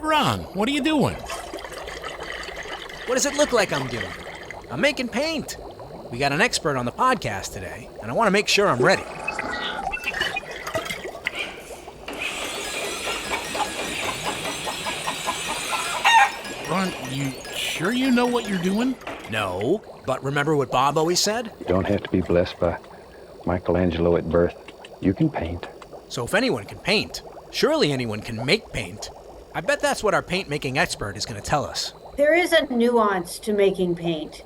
Ron, what are you doing? What does it look like I'm doing? I'm making paint. We got an expert on the podcast today, and I want to make sure I'm ready. Ron, you sure you know what you're doing? No, but remember what Bob always said? You don't have to be blessed by Michelangelo at birth. You can paint. So if anyone can paint, surely anyone can make paint. I bet that's what our paint-making expert is going to tell us. There is a nuance to making paint.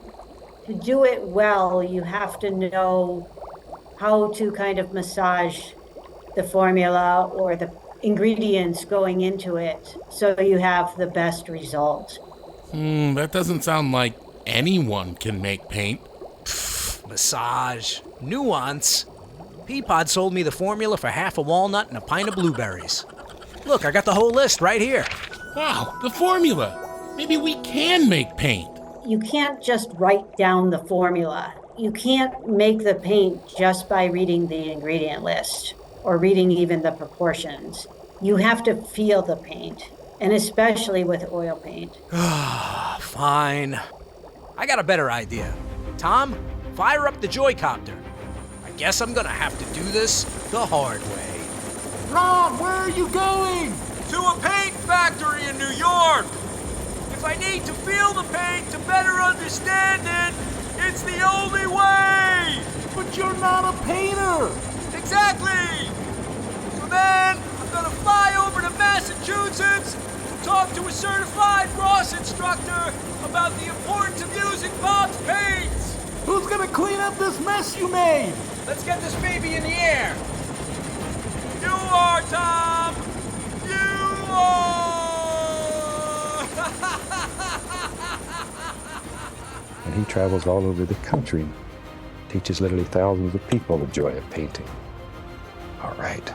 To do it well, you have to know how to kind of massage the formula or the ingredients going into it so you have the best result. That doesn't sound like anyone can make paint. Massage. Nuance. Peapod sold me the formula for half a walnut and a pint of blueberries. Look, I got the whole list right here. Wow, the formula. Maybe we can make paint. You can't just write down the formula. You can't make the paint just by reading the ingredient list or reading even the proportions. You have to feel the paint, and especially with oil paint. Fine. I got a better idea. Tom, fire up the Joycopter. I guess I'm gonna have to do this the hard way. Ron, where are you going? To a paint factory in New York. If I need to feel the paint to better understand it, it's the only way! But you're not a painter! Exactly! So then, I'm gonna fly over to Massachusetts to talk to a certified Ross instructor about the importance of using Bob's paints! Who's gonna clean up this mess you made? Let's get this baby in the air! You are, Tom! You are! And he travels all over the country and teaches literally thousands of people the joy of painting. All right.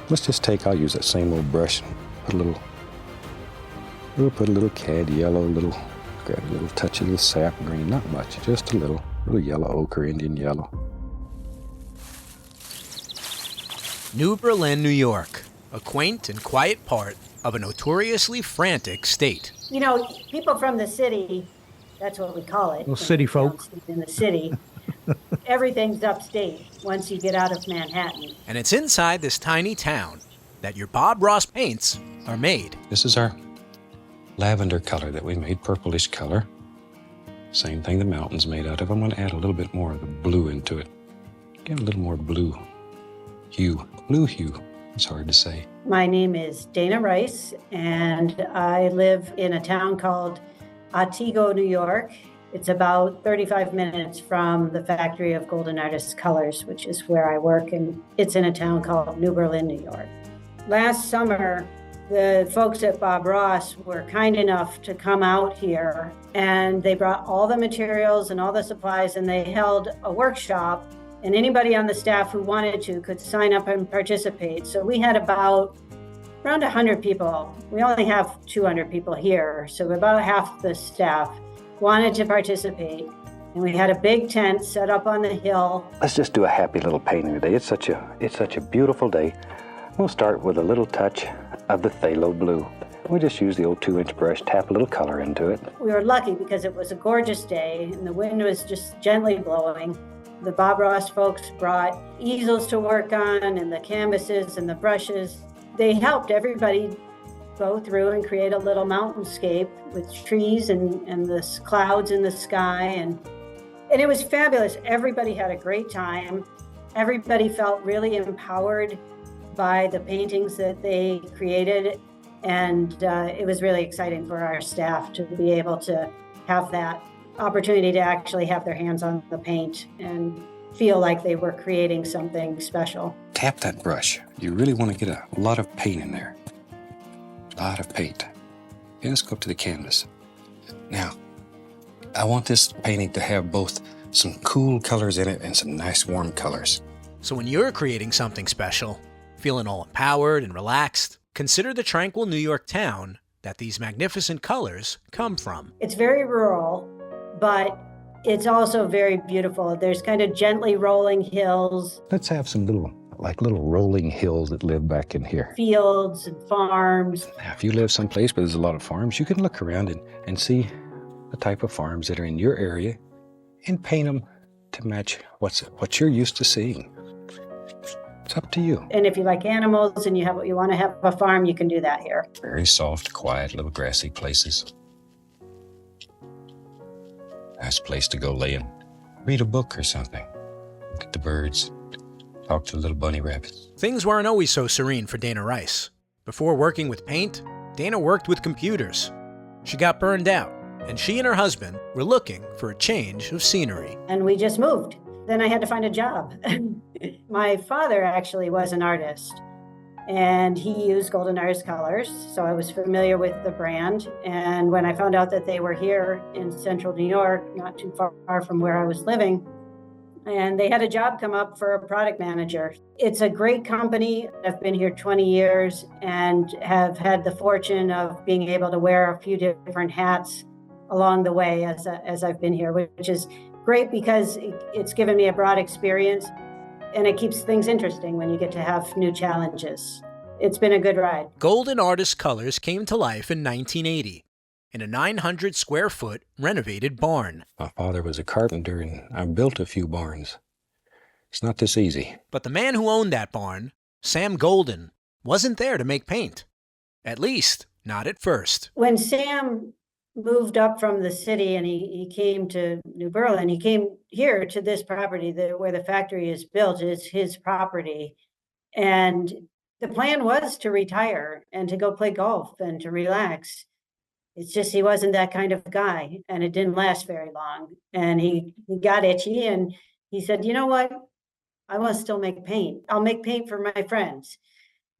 Let's just I'll use that same old brush and put a little cad yellow, grab a little touch of the sap green, not much, just a little yellow ochre, Indian yellow. New Berlin, New York, a quaint and quiet part of a notoriously frantic state. You know, people from the city, that's what we call it. Well, city folk. In the city, everything's upstate once you get out of Manhattan. And it's inside this tiny town that your Bob Ross paints are made. This is our lavender color that we made, purplish color. Same thing the mountain's made out of. I'm going to add a little bit more of the blue into it. Get a little more blue hue. Blue hue. It's hard to say. My name is Dana Rice, and I live in a town called Otsego, New York. It's about 35 minutes from the factory of Golden Artist Colors, which is where I work, and it's in a town called New Berlin, New York. Last summer, the folks at Bob Ross were kind enough to come out here, and they brought all the materials and all the supplies, and they held a workshop, and anybody on the staff who wanted to could sign up and participate. So we had around 100 people. We only have 200 people here, so about half the staff wanted to participate. And we had a big tent set up on the hill. Let's just do a happy little painting today. It's such a beautiful day. We'll start with a little touch of the phthalo blue. We just use the old 2-inch brush, tap a little color into it. We were lucky because it was a gorgeous day and the wind was just gently blowing. The Bob Ross folks brought easels to work on and the canvases and the brushes. They helped everybody go through and create a little mountainscape with trees and the clouds in the sky. And it was fabulous. Everybody had a great time. Everybody felt really empowered by the paintings that they created. And it was really exciting for our staff to be able to have that opportunity to actually have their hands on the paint and feel like they were creating something special. Tap that brush. You really want to get a lot of paint in there. A lot of paint. Okay, let's go up to the canvas. Now, I want this painting to have both some cool colors in it and some nice warm colors. So when you're creating something special, feeling all empowered and relaxed, consider the tranquil New York town that these magnificent colors come from. It's very rural, but it's also very beautiful. There's kind of gently rolling hills. Let's have some little like little rolling hills that live back in here. Fields and farms. Now, if you live someplace where there's a lot of farms, you can look around and see the type of farms that are in your area and paint them to match what you're used to seeing. It's up to you. And if you like animals and you want to have a farm, you can do that here. Very soft, quiet, little grassy places. Nice place to go lay and read a book or something. Look at the birds. Talk to little bunny rabbits. Things weren't always so serene for Dana Rice. Before working with paint, Dana worked with computers. She got burned out, and she and her husband were looking for a change of scenery. And we just moved. Then I had to find a job. My father actually was an artist, and he used Golden Artist colors, so I was familiar with the brand. And when I found out that they were here in central New York, not too far from where I was living, and they had a job come up for a product manager. It's a great company. I've been here 20 years and have had the fortune of being able to wear a few different hats along the way as I've been here, which is great because it's given me a broad experience, and it keeps things interesting when you get to have new challenges. It's been a good ride. Golden Artist Colors came to life in 1980 in a 900 square foot renovated barn. My father was a carpenter, and I built a few barns. It's not this easy. But the man who owned that barn, Sam Golden, wasn't there to make paint. At least, not at first. When Sam moved up from the city and he came to New Berlin, he came here to this property where the factory is built. Is his property. And the plan was to retire and to go play golf and to relax. It's just he wasn't that kind of guy, and it didn't last very long. And he got itchy, and he said, you know what? I want to still make paint. I'll make paint for my friends.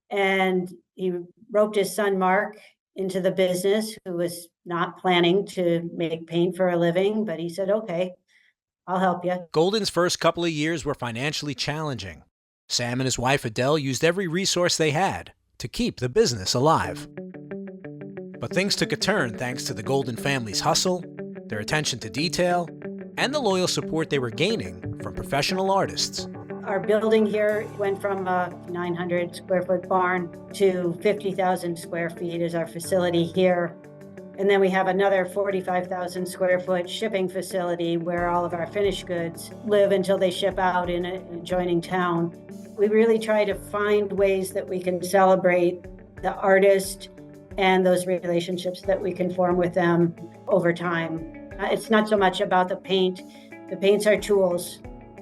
And he roped his son, Mark, into the business, who was not planning to make paint for a living, but he said, okay, I'll help you. Golden's first couple of years were financially challenging. Sam and his wife Adele used every resource they had to keep the business alive. But things took a turn thanks to the Golden family's hustle, their attention to detail, and the loyal support they were gaining from professional artists. Our building here went from a 900 square foot barn to 50,000 square feet is our facility here. And then we have another 45,000 square foot shipping facility where all of our finished goods live until they ship out in an adjoining town. We really try to find ways that we can celebrate the artist and those relationships that we can form with them over time. It's not so much about the paint. The paints are tools,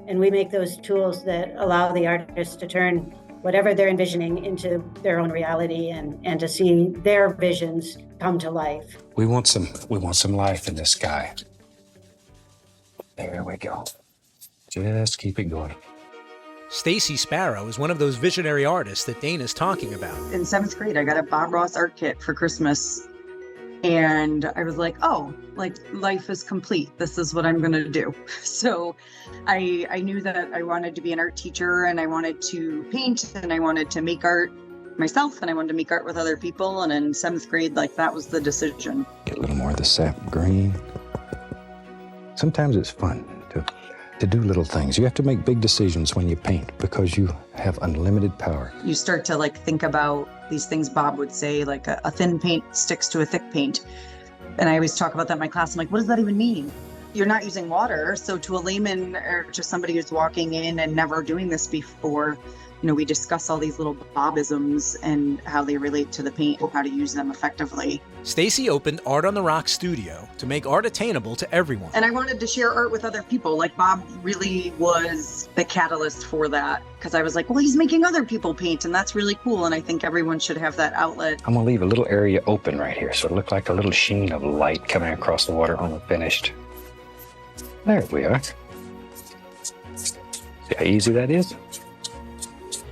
and we make those tools that allow the artist to turn whatever they're envisioning into their own reality and to see their visions come to life. We want some life in the sky. There we go. Just keep it going. Stacey Sparrow is one of those visionary artists that Dana's talking about. In 7th grade, I got a Bob Ross art kit for Christmas. And I was like, oh, like life is complete. This is what I'm going to do. So I knew that I wanted to be an art teacher, and I wanted to paint, and I wanted to make art myself, and I wanted to make art with other people. And in 7th grade, like that was the decision. Get a little more of the sap green. Sometimes it's fun to do little things. You have to make big decisions when you paint because you have unlimited power. You start to like think about these things Bob would say, like a thin paint sticks to a thick paint. And I always talk about that in my class. I'm like, what does that even mean? You're not using water. So to a layman or just somebody who's walking in and never doing this before, you know, we discuss all these little Bobisms and how they relate to the paint and how to use them effectively. Stacey opened Art on the Rock Studio to make art attainable to everyone. And I wanted to share art with other people. Like Bob really was the catalyst for that, because I was like, well, he's making other people paint, and that's really cool. And I think everyone should have that outlet. I'm gonna leave a little area open right here so it'll look like a little sheen of light coming across the water on the finished. There we are. See how easy that is?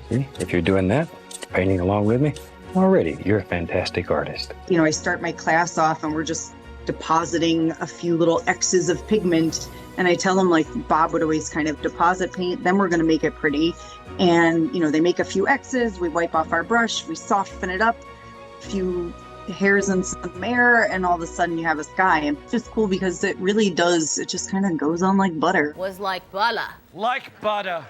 See, if you're doing that, painting along with me, already you're a fantastic artist. You know, I start my class off and we're just depositing a few little X's of pigment. And I tell them, like Bob would always kind of deposit paint, then we're going to make it pretty. And, you know, they make a few X's, we wipe off our brush, we soften it up, a few hairs and some air, and all of a sudden you have a sky. And it's just cool because it really does, it just kind of goes on like butter. Was like butter. Like butter.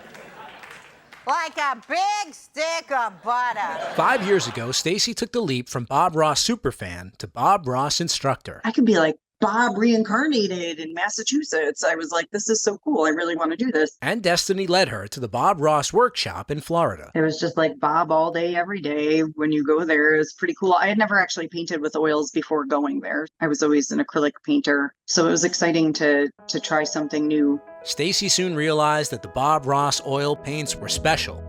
like a big stick of butter. 5 years ago, Stacey took the leap from Bob Ross superfan to Bob Ross instructor. I can be like Bob reincarnated in Massachusetts. I was like, this is so cool. I really want to do this. And destiny led her to the Bob Ross workshop in Florida. It was just like Bob all day, every day. When you go there, it was pretty cool. I had never actually painted with oils before going there. I was always an acrylic painter. So it was exciting to try something new. Stacey soon realized that the Bob Ross oil paints were special.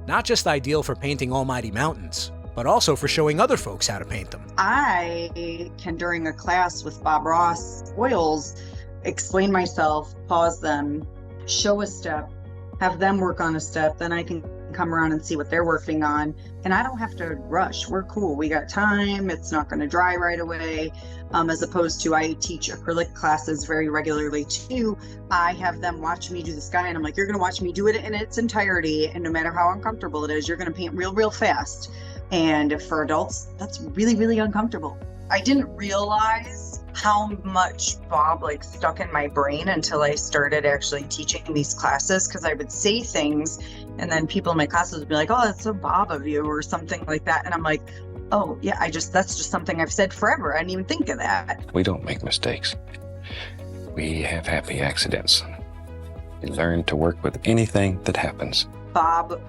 Not just ideal for painting almighty mountains, but also for showing other folks how to paint them. I can, during a class with Bob Ross oils, explain myself, pause them, show a step, have them work on a step, then I can come around and see what they're working on. And I don't have to rush. We're cool. We got time. It's not going to dry right away. As opposed to, I teach acrylic classes very regularly too. I have them watch me do the sky, and I'm like, you're going to watch me do it in its entirety. And no matter how uncomfortable it is, you're going to paint real fast. And for adults, that's really, really uncomfortable. I didn't realize how much Bob stuck in my brain until I started actually teaching these classes, because I would say things and then people in my classes would be like, oh, that's so Bob of you, or something like that. And I'm like, oh yeah, that's just something I've said forever. I didn't even think of that. We don't make mistakes. We have happy accidents. We learn to work with anything that happens. Bob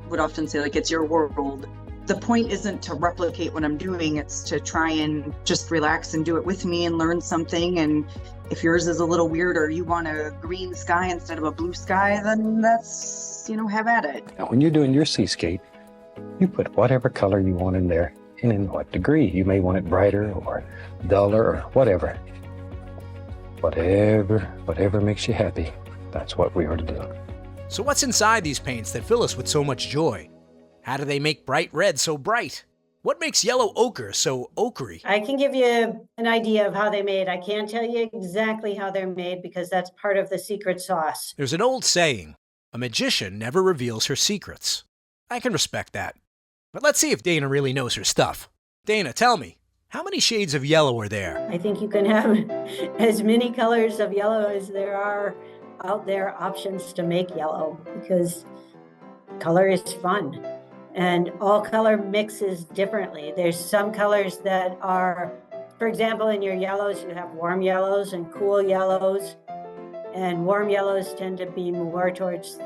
would often say, it's your world. The point isn't to replicate what I'm doing, it's to try and just relax and do it with me and learn something. And if yours is a little weird, or you want a green sky instead of a blue sky, then that's, have at it. Now, when you're doing your seascape, you put whatever color you want in there and in what degree. You may want it brighter or duller or whatever. Whatever makes you happy, that's what we are to do. So what's inside these paints that fill us with so much joy? How do they make bright red so bright? What makes yellow ochre so ochre-y? I can give you an idea of how they're made. I can't tell you exactly how they're made because that's part of the secret sauce. There's an old saying, a magician never reveals her secrets. I can respect that. But let's see if Dana really knows her stuff. Dana, tell me, how many shades of yellow are there? I think you can have as many colors of yellow as there are out there options to make yellow, because color is fun. And all color mixes differently. There's some colors that are, for example, in your yellows, you have warm yellows and cool yellows. And warm yellows tend to be more towards,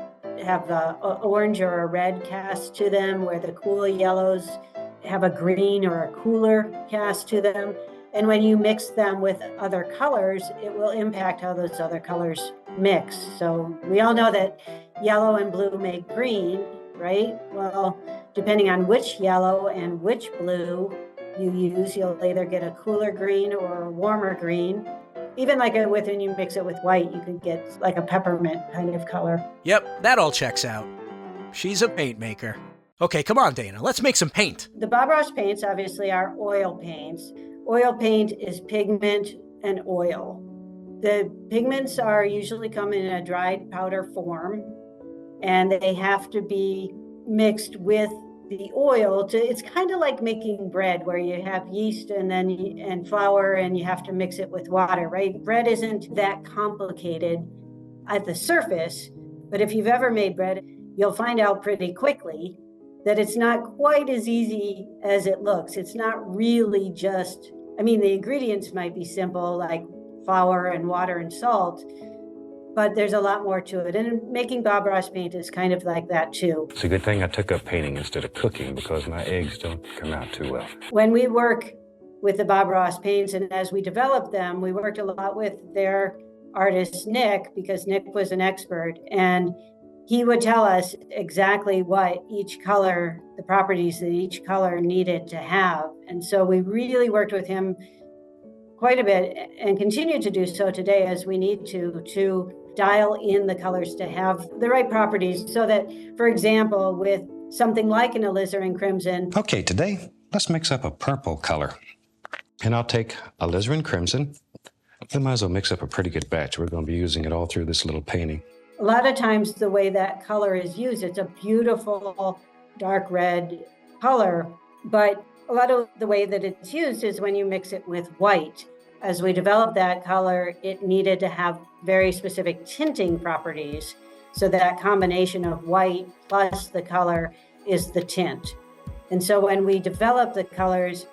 have a orange or a red cast to them, where the cool yellows have a green or a cooler cast to them. And when you mix them with other colors, it will impact how those other colors mix. So we all know that yellow and blue make green, right? Well, depending on which yellow and which blue you use, you'll either get a cooler green or a warmer green. Even when you mix it with white, you can get like a peppermint kind of color. Yep, that all checks out. She's a paint maker. Okay, come on, Dana, let's make some paint. The Bob Ross paints obviously are oil paints. Oil paint is pigment and oil. The pigments are usually come in a dried powder form, and they have to be mixed with the oil. It's kind of like making bread, where you have yeast and flour, and you have to mix it with water, right? Bread isn't that complicated at the surface, but if you've ever made bread, you'll find out pretty quickly that it's not quite as easy as it looks. It's not really just, the ingredients might be simple, like flour and water and salt, but there's a lot more to it. And making Bob Ross paint is kind of like that too. It's a good thing I took up painting instead of cooking, because my eggs don't come out too well. When we work with the Bob Ross paints, and as we developed them, we worked a lot with their artist, Nick, because Nick was an expert, and he would tell us exactly what each color, the properties that each color needed to have. And so we really worked with him quite a bit, and continue to do so today as we need to dial in the colors to have the right properties, so that, for example, with something like an alizarin crimson. Okay, today, let's mix up a purple color. And I'll take alizarin crimson. I might as well mix up a pretty good batch. We're going to be using it all through this little painting. A lot of times the way that color is used, it's a beautiful dark red color, but a lot of the way that it's used is when you mix it with white. As we developed that color, it needed to have very specific tinting properties. So that combination of white plus the color is the tint. And so when we develop the colors,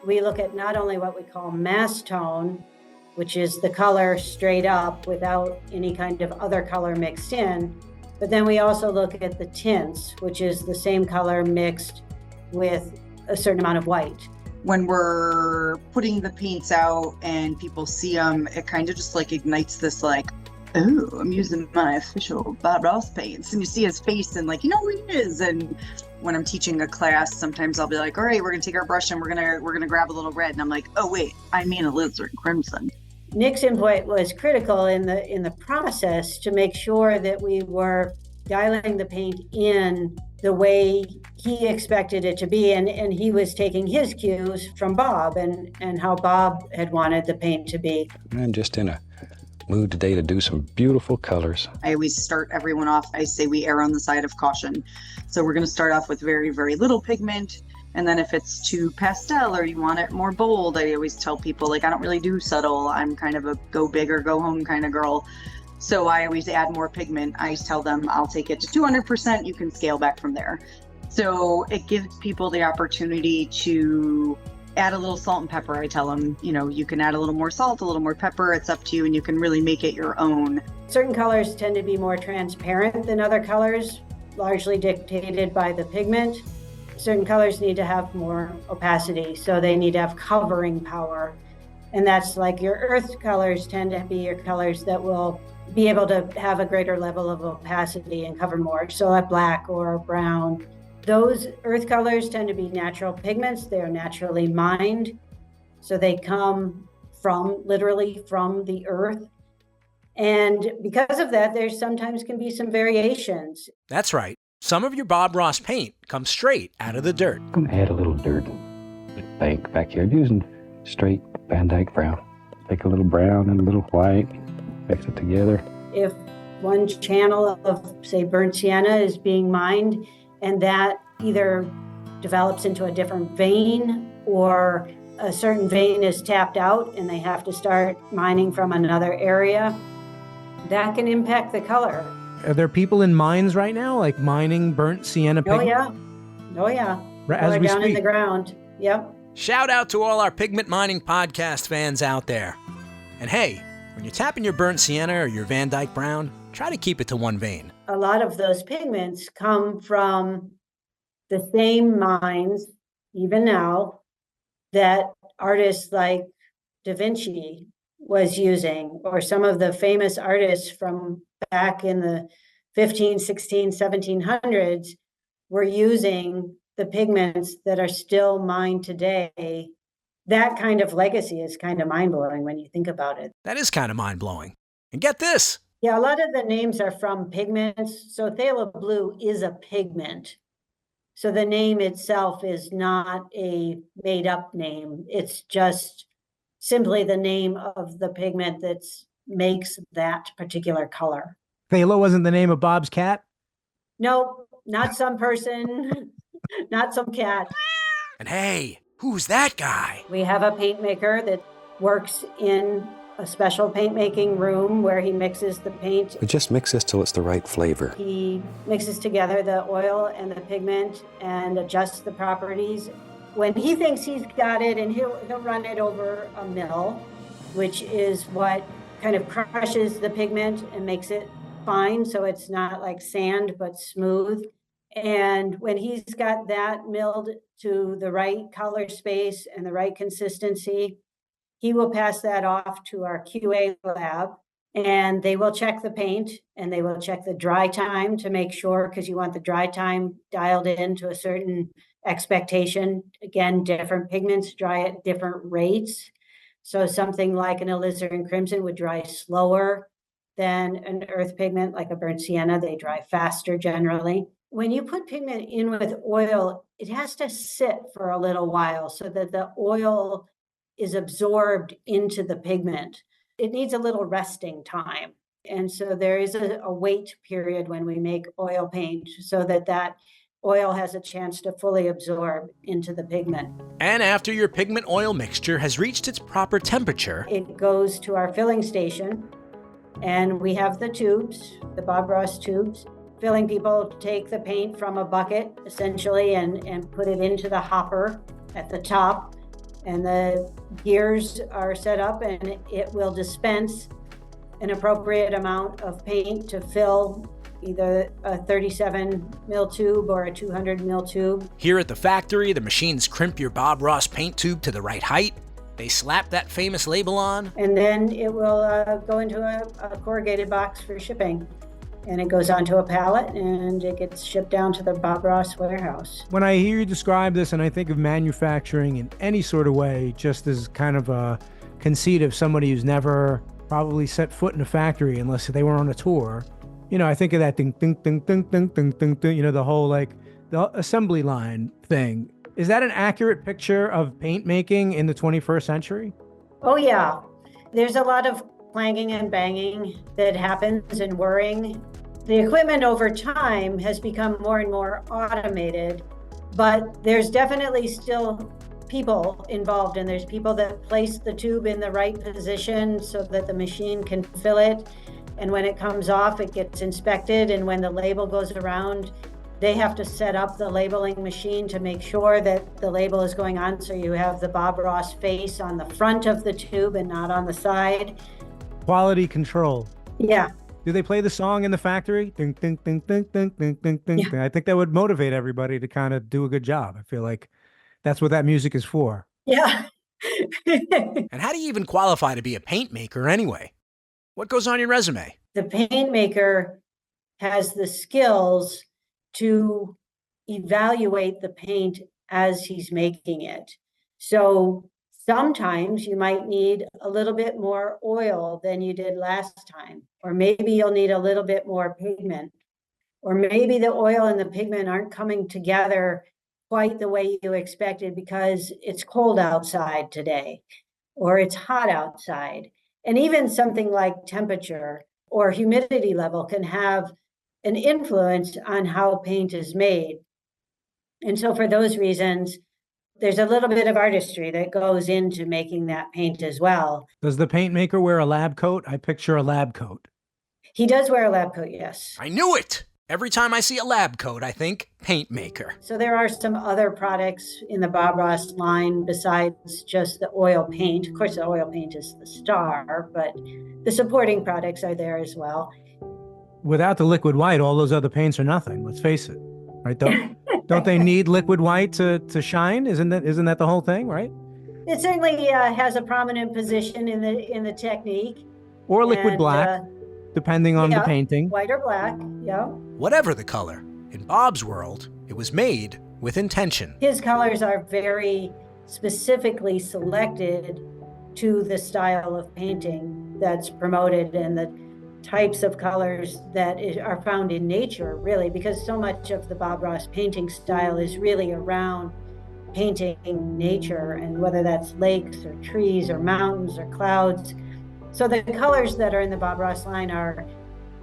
we look at not only what we call mass tone, which is the color straight up without any kind of other color mixed in, but then we also look at the tints, which is the same color mixed with a certain amount of white. When we're putting the paints out and people see them, it kind of just like ignites this like, oh, I'm using my official Bob Ross paints. And you see his face and like, you know who he is. And when I'm teaching a class, sometimes I'll be like, all right, we're gonna take our brush and we're gonna grab a little red. And I'm like, oh wait, I mean alizarin crimson. Nick's input was critical in the process to make sure that we were dialing the paint in the way he expected it to be. And he was taking his cues from Bob and how Bob had wanted the paint to be. I'm just in a mood today to do some beautiful colors. I always start everyone off, I say we err on the side of caution. So we're gonna start off with very, very little pigment. And then if it's too pastel or you want it more bold, I always tell people, like, I don't really do subtle. I'm kind of a go big or go home kind of girl. So I always add more pigment. I tell them I'll take it to 200%. You can scale back from there. So it gives people the opportunity to add a little salt and pepper. I tell them, you know, you can add a little more salt, a little more pepper. It's up to you, and you can really make it your own. Certain colors tend to be more transparent than other colors, largely dictated by the pigment. Certain colors need to have more opacity, so they need to have covering power. And that's like your earth colors tend to be your colors that will be able to have a greater level of opacity and cover more. So like black or brown. Those earth colors tend to be natural pigments. They are naturally mined. So they come literally from the earth. And because of that, there sometimes can be some variations. That's right. Some of your Bob Ross paint comes straight out of the dirt. I'm gonna add a little dirt bank back here. I'm using straight Van Dyke brown. Take a little brown and a little white, mix it together. If one channel of, say, burnt sienna is being mined and that either develops into a different vein or a certain vein is tapped out and they have to start mining from another area, that can impact the color. Are there people in mines right now, like mining burnt sienna pigment? Oh yeah. As we down in speak. the ground. Yep. Shout out to all our Pigment Mining Podcast fans out there. And hey, when you're tapping your burnt sienna or your Van Dyke brown, try to keep it to one vein. A lot of those pigments come from the same mines, even now, that artists like Da Vinci was using, or some of the famous artists from back in the 15, 16, 1700s were using the pigments that are still mined today. That kind of legacy is kind of mind-blowing when you think about it. That is kind of mind-blowing. And get this. Yeah, a lot of the names are from pigments. So phthalo blue is a pigment. So the name itself is not a made-up name. It's just simply the name of the pigment that makes that particular color. Phthalo wasn't the name of Bob's cat? No, not some person, not some cat. And hey, who's that guy? We have a paint maker that works in a special paint making room where he mixes the paint. We just mix this till it's the right flavor. He mixes together the oil and the pigment and adjusts the properties. When he thinks he's got it, and he'll run it over a mill, which is what kind of crushes the pigment and makes it fine, so it's not like sand but smooth. And when he's got that milled to the right color space and the right consistency, he will pass that off to our QA lab, and they will check the paint and they will check the dry time to make sure, because you want the dry time dialed in to a certain expectation. Again, different pigments dry at different rates. So something like an alizarin crimson would dry slower than an earth pigment like a burnt sienna. They dry faster generally. When you put pigment in with oil, it has to sit for a little while so that the oil is absorbed into the pigment. It needs a little resting time. And so there is a wait period when we make oil paint so that oil has a chance to fully absorb into the pigment. And after your pigment oil mixture has reached its proper temperature, it goes to our filling station And we have the tubes, the Bob Ross tubes. Filling people take the paint from a bucket, essentially, and put it into the hopper at the top. And the gears are set up, and it will dispense an appropriate amount of paint to fill either a 37 mil tube or a 200 mil tube. Here at the factory, the machines crimp your Bob Ross paint tube to the right height. They slap that famous label on. And then it will go into a corrugated box for shipping. And it goes onto a pallet and it gets shipped down to the Bob Ross warehouse. When I hear you describe this and I think of manufacturing in any sort of way, just as kind of a conceit of somebody who's never probably set foot in a factory unless they were on a tour, I think of that ding, ding, ding, ding, ding, ding, ding, ding, the whole the assembly line thing. Is that an accurate picture of paint making in the 21st century? Oh, yeah. There's a lot of clanging and banging that happens and whirring. The equipment over time has become more and more automated, but there's definitely still people involved, and there's people that place the tube in the right position so that the machine can fill it. And when it comes off, it gets inspected. And when the label goes around, they have to set up the labeling machine to make sure that the label is going on. So you have the Bob Ross face on the front of the tube and not on the side. Quality control. Yeah. Do they play the song in the factory? Ding, ding, ding, ding, ding, ding, ding, ding. Yeah. I think that would motivate everybody to kind of do a good job. I feel like that's what that music is for. Yeah. And how do you even qualify to be a paint maker anyway? What goes on your resume? The paint maker has the skills to evaluate the paint as he's making it. So sometimes you might need a little bit more oil than you did last time, or maybe you'll need a little bit more pigment, or maybe the oil and the pigment aren't coming together quite the way you expected because it's cold outside today, or it's hot outside. And even something like temperature or humidity level can have an influence on how paint is made. And so for those reasons, there's a little bit of artistry that goes into making that paint as well. Does the paint maker wear a lab coat? I picture a lab coat. He does wear a lab coat, yes. I knew it! Every time I see a lab coat, I think paint maker. So there are some other products in the Bob Ross line besides just the oil paint. Of course, the oil paint is the star, but the supporting products are there as well. Without the liquid white, all those other paints are nothing. Let's face it, right? Don't they need liquid white to shine? Isn't that the whole thing, right? It certainly has a prominent position in the technique. Or liquid black, depending on the painting. White or black, yeah. Whatever the color, in Bob's world, it was made with intention. His colors are very specifically selected to the style of painting that's promoted and the types of colors that are found in nature, really, because so much of the Bob Ross painting style is really around painting nature, and whether that's lakes or trees or mountains or clouds. So the colors that are in the Bob Ross line are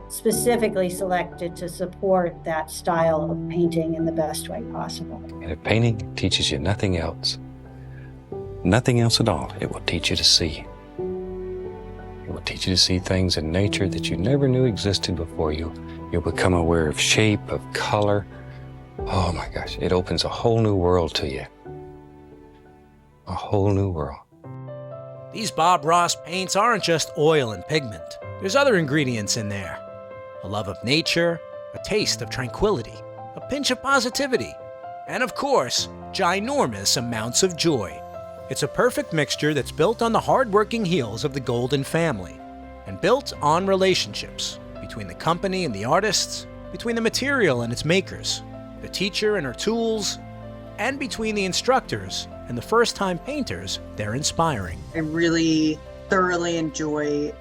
specifically selected to support that style of painting in the best way possible. And if painting teaches you nothing else at all, it will teach you to see. It will teach you to see things in nature that you never knew existed before you. You'll become aware of shape, of color. Oh my gosh, it opens a whole new world to you. A whole new world. These Bob Ross paints aren't just oil and pigment. There's other ingredients in there. A love of nature, a taste of tranquility, a pinch of positivity, and of course, ginormous amounts of joy. It's a perfect mixture that's built on the hard-working heels of the Golden family, and built on relationships between the company and the artists, between the material and its makers, the teacher and her tools, and between the instructors and the first-time painters they're inspiring. I really thoroughly enjoy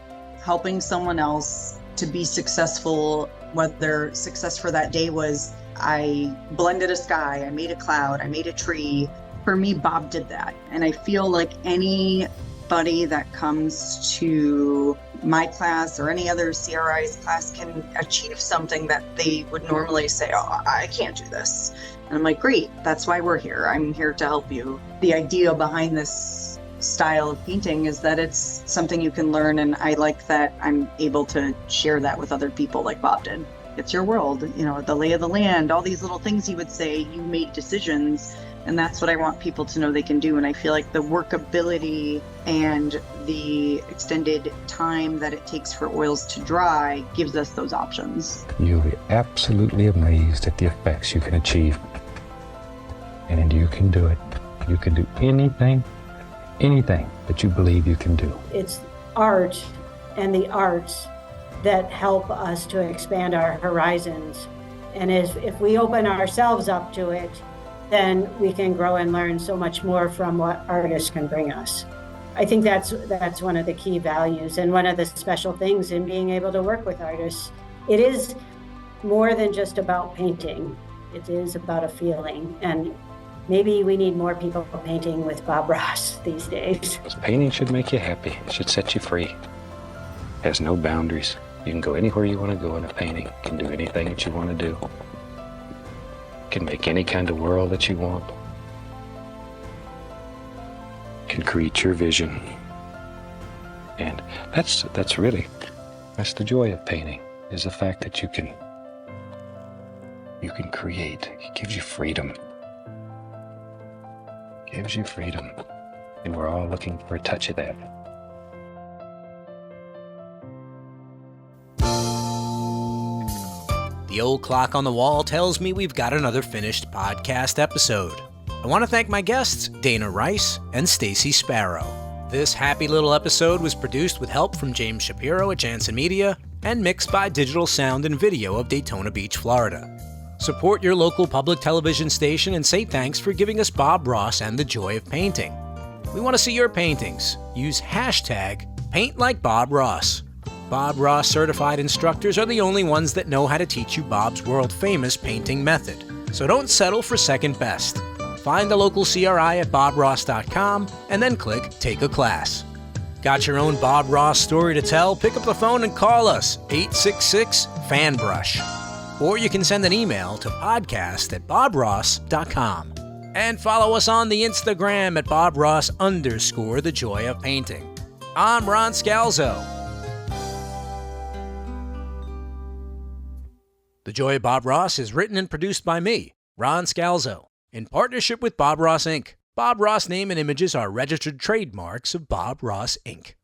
helping someone else to be successful, whether success for that day was I blended a sky, I made a cloud, I made a tree. For me, Bob did that. And I feel like anybody that comes to my class or any other CRI's class can achieve something that they would normally say, oh, I can't do this. And I'm like, great, that's why we're here. I'm here to help you. The idea behind this style of painting is that it's something you can learn, and I like that I'm able to share that with other people like Bob did. It's your world, the lay of the land, all these little things he would say, you made decisions, and that's what I want people to know they can do. And I feel like the workability and the extended time that it takes for oils to dry gives us those options. You'll be absolutely amazed at the effects you can achieve. And you can do it. You can do anything that you believe you can do. It's art and the arts that help us to expand our horizons. And if we open ourselves up to it, then we can grow and learn so much more from what artists can bring us. I think that's one of the key values and one of the special things in being able to work with artists. It is more than just about painting. It is about a feeling. And maybe we need more people painting with Bob Ross these days. Painting should make you happy. It should set you free. It has no boundaries. You can go anywhere you want to go in a painting. You can do anything that you want to do. You can make any kind of world that you want. You can create your vision. And that's the joy of painting, is the fact that you can create. It gives you freedom. It gives you freedom. And we're all looking for a touch of that. The old clock on the wall tells me we've got another finished podcast episode. I want to thank my guests, Dana Rice and Stacey Sparrow. This happy little episode was produced with help from James Shapiro at Jansen Media and mixed by Digital Sound and Video of Daytona Beach, Florida. Support your local public television station and say thanks for giving us Bob Ross and the joy of painting. We want to see your paintings. Use #PaintLikeBobRoss. Bob Ross certified instructors are the only ones that know how to teach you Bob's world-famous painting method. So don't settle for second best. Find the local CRI at bobross.com and then click Take a Class. Got your own Bob Ross story to tell? Pick up the phone and call us, 866-FANBRUSH. Or you can send an email to podcast@bobross.com. And follow us on the Instagram at @BobRoss_The Joy of Painting. I'm Ron Scalzo. The Joy of Bob Ross is written and produced by me, Ron Scalzo, in partnership with Bob Ross, Inc. Bob Ross name and images are registered trademarks of Bob Ross, Inc.